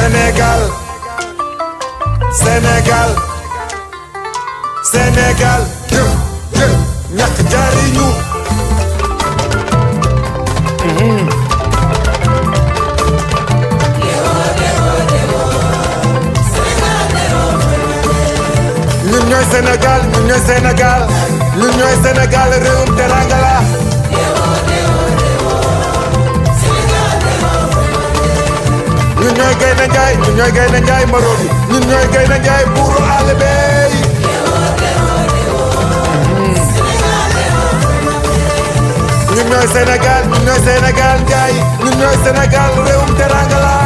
Sénégal, Sénégal, Sénégal, jëm jëm ñàkk jariñu. ñun ñooy Sénégal, ñun ñooy Sénégal, ñun ñooy Sénégal, réewum teranga la. ñun ñooy Gaynde Njaay, ñun ñooy Gaynde Njaay Marodi, ñun ñooy Gaynde Njaay buuru àll bey. ñun ñooy Sénégal, ñun ñooy Sénégal Njaay, ñun ñooy Sénégal, réewum teranga la.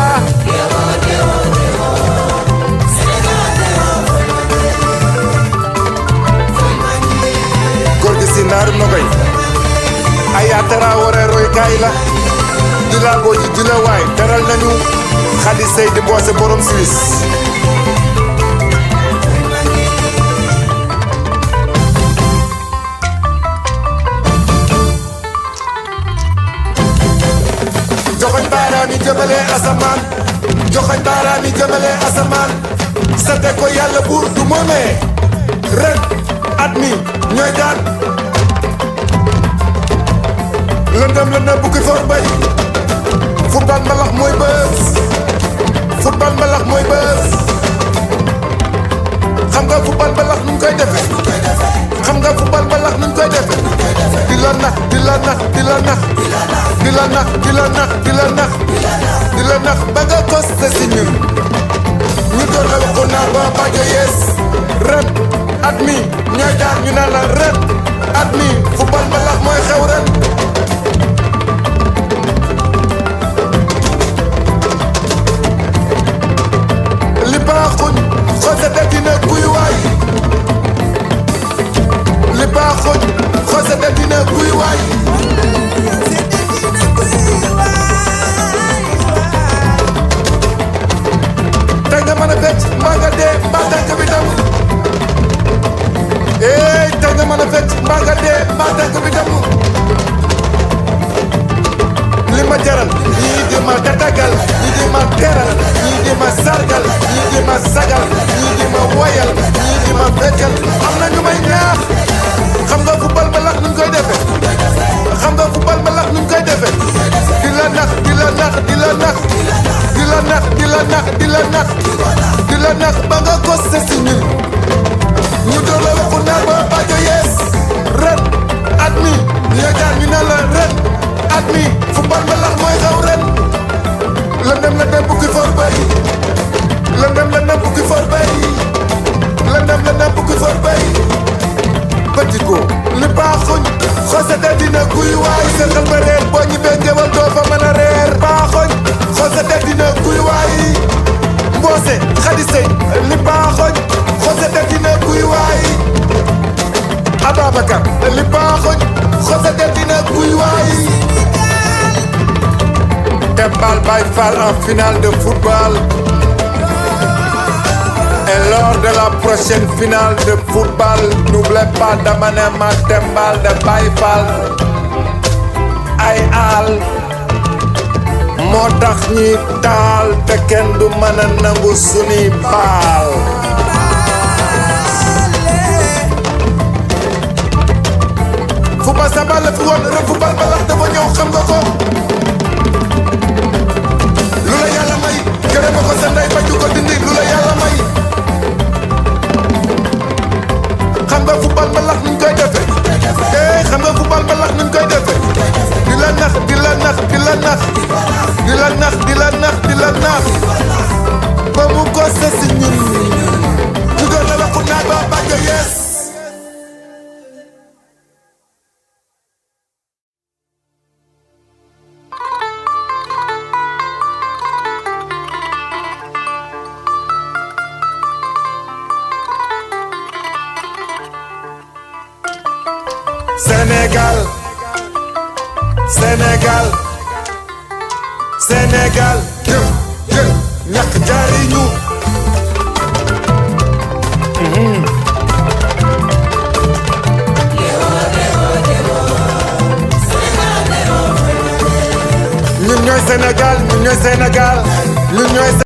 góor gi si naaru nogay ay atara waree roy kaay la di la booji di la waay teral nañu Xadi Sey di boose borom Suisse. joxoñ baaraam yi jëmale asamaan, joxoñ baaraam yi jëmale asamaan, sante ko yàlla buur du moomee ren at mi ñooy daan. lëndëm lëndëm bukki for bay football mbalax mooy bës, football mbalax mooy bës. xam nga football mbalax nu ñu koy defee, xam nga football mbalax nu ñu koy defee. di la nax di la nax di la nax di la nax di la nax di la nax di la nax ba nga costé si ñun ñu doon la waxoon naa ba bajo yees. ren at mi ñooy daan ñu naan la ren at mi football mbalax mooy xew ren. li baaxuñ xosete dina kuy waay, li baaxuñ xosete dina kuy waay. tey nga mën a fecc mbaa nga dee mbaa tànk bi damm. tey nga mën a fecc mbaa nga dee mbaa tànk bi damm. li ma jaral ñii di ma tatagal, ñii di ma teral, ñii di ma sargal, ñii di ma sagal, ñii di ma woyal, ñii di ma feccal. am na ñu may ñaax. xam nga football mbalax nuñ koy defee, xam nga football mbalax nuñ koy defee. di la nax di la nax di la nax di la nax di la nax di la nax di la nax ba nga costé si ñun ñu doon la waxu naar ba bajo yees. ren at mi ñooy daan ñu ne la ren at mi football mbalax mooy xaw ren. lëndëm lëndëm bukki for bay, lëndëm lëndëm bukki for bay, lëndëm lëndëm bukki for bay. petit ko li baaxuñ xosete dina kuy waay, sa xel ba reer boo ñibbee ngéwal doo fa mën a reer. baaxuñ xosete dina kuy waay, mboose Xadi Sey li baaxuñ xosete dina kuy waay. Ababacar li baaxuñ xosete dina kuy waay. Tembal Baye Fall en finale de football. Et lors de la prochaine finale de football, n'oubliez pas d'amener ma Tembal de Baye Fall. ay aal moo tax ñi taal te kenn du mën a nangu sunuy baal. football sa bal la fi woon ren football ba lax dafa ñëw xam nga ko. lu la yàlla may gërëm ko sa ndey bañ ko dindi. lu la yàlla may xam nga football ba lax nuñ koy defee. xam nga football ba lax nuñ koy defee. di la nax di la nax di la nax di la nax di la nax di la nax ba mu ko si ñun ñu doon la waxu naag ba bàjjo yees. Sénégal, Sénégal, Sénégal, jëm jëm ñàkk jariñu. ñun ñooy Sénégal, ñun ñooy Sénégal, ñun ñooy